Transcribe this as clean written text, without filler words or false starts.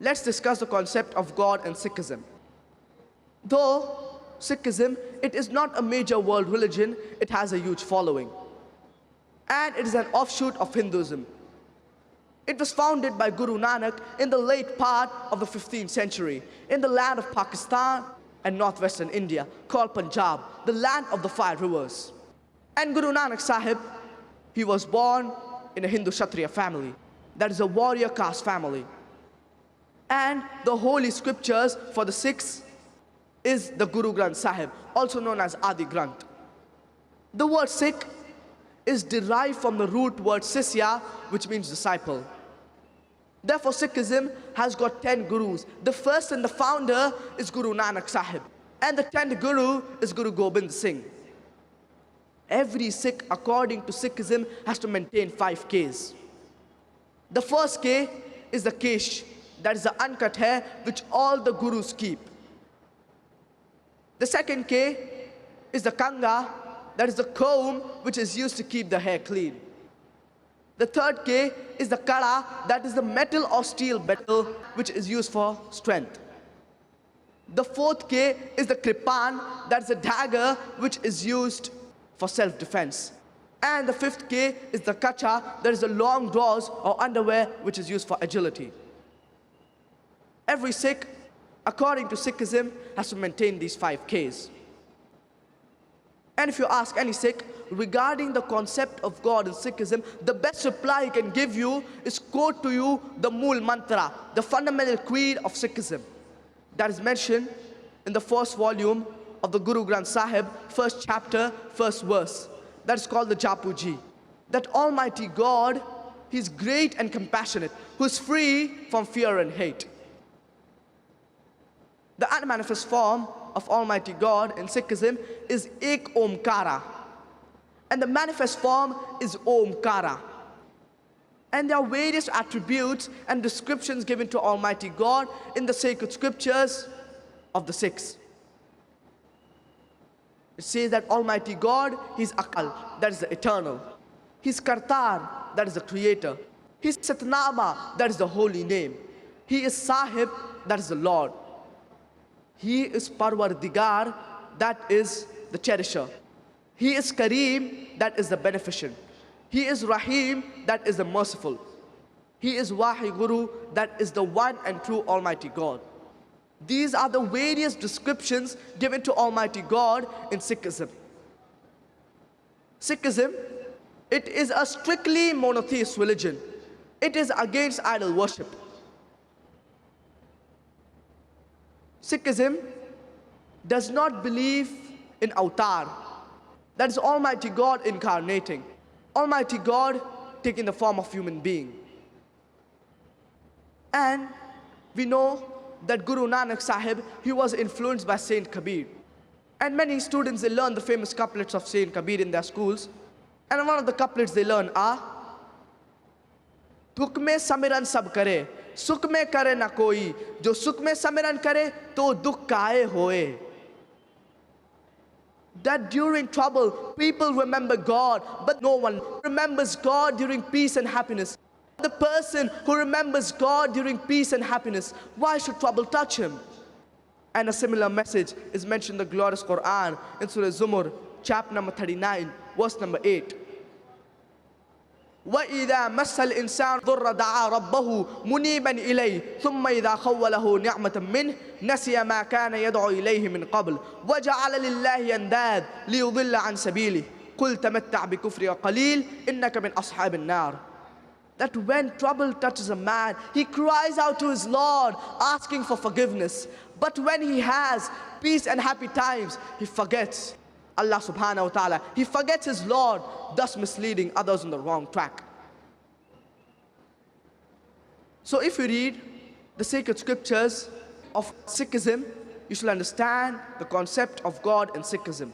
Let's discuss the concept of God in Sikhism. Though Sikhism, it is not a major world religion, it has a huge following. And it is an offshoot of Hinduism. It was founded by Guru Nanak in the late part of the 15th century in the land of Pakistan and northwestern India called Punjab, the land of the 5 rivers. And Guru Nanak Sahib, he was born in a Hindu Kshatriya family, that is a warrior caste family. And the holy scriptures for the Sikhs is the Guru Granth Sahib, also known as Adi Granth. The word Sikh is derived from the root word Sisya, which means disciple. Therefore, Sikhism has got 10 gurus. The first and the founder is Guru Nanak Sahib, and the 10th guru is Guru Gobind Singh. Every Sikh, according to Sikhism, has to maintain 5 Ks. The first K is the Kesh, that is the uncut hair which all the gurus keep. The second K is the Kanga, that is the comb which is used to keep the hair clean. The third K is the Kara, that is the metal or steel betel which is used for strength. The fourth K is the Kripan, that is a dagger which is used for self-defense. And the fifth K is the Kacha, that is the long drawers or underwear which is used for agility. Every Sikh, according to Sikhism, has to maintain these 5 Ks. And if you ask any Sikh regarding the concept of God in Sikhism, the best reply he can give you is quote to you the Mool Mantra, the fundamental creed of Sikhism. That is mentioned in the first volume of the Guru Granth Sahib, first chapter, first verse. That is called the Japuji. That Almighty God, He is great and compassionate, who is free from fear and hate. The unmanifest form of Almighty God in Sikhism is Ek Omkara. And the manifest form is Omkara. And there are various attributes and descriptions given to Almighty God in the sacred scriptures of the Sikhs. It says that Almighty God, He's Akal, that is the eternal. He's Kartar, that is the creator. He's Satnama, that is the holy name. He is Sahib, that is the Lord. He is Parwardigar, that is the cherisher. He is Kareem, that is the beneficent. He is Rahim, that is the merciful. He is Wahiguru, that is the one and true Almighty God. These are the various descriptions given to Almighty God in Sikhism. Sikhism, it is a strictly monotheist religion. It is against idol worship. Sikhism does not believe in avatar, that is Almighty God incarnating, Almighty God taking the form of human being. And we know that Guru Nanak Sahib, he was influenced by Saint Kabir. And many students, they learn the famous couplets of Saint Kabir in their schools. And one of the couplets they learn are, Dukh mein samiran sab kare, sukh mein kare na koi, jo sukh mein samiran kare, to dukh kaaye hoye. That during trouble, people remember God, but no one remembers God during peace and happiness. The person who remembers God during peace and happiness, why should trouble touch him? And a similar message is mentioned in the glorious Quran in Surah Zumar, chapter number 39, verse number 8. وَإِذَا مَسَّ الْإِنسَانُ ضُرَّ دَعَا رَبَّهُ مُنِيبًا إِلَيْهِ ثُمَّ إِذَا خَوَّلَهُ نِعْمَةً مِّنْهُ نَسِيَ مَا كَانَ يَدْعُو إِلَيْهِ مِنْ قَبْلُ وَجَعَلَ لِلَّهِ أَنْدَادًا لِيُضِلَّ عَنْ سَبِيلِهِ قُلْ تَمَتَّعْ بِكُفْرِكَ قَلِيلًا إِنَّكَ مِنْ أَصْحَابِ النَّارِ. That when trouble touches a man, he cries out to his Lord, asking for forgiveness. But when he has peace and happy times, he forgets Allah subhanahu wa ta'ala. He forgets his Lord, thus misleading others on the wrong track. So if you read the sacred scriptures of Sikhism, you should understand the concept of God in Sikhism.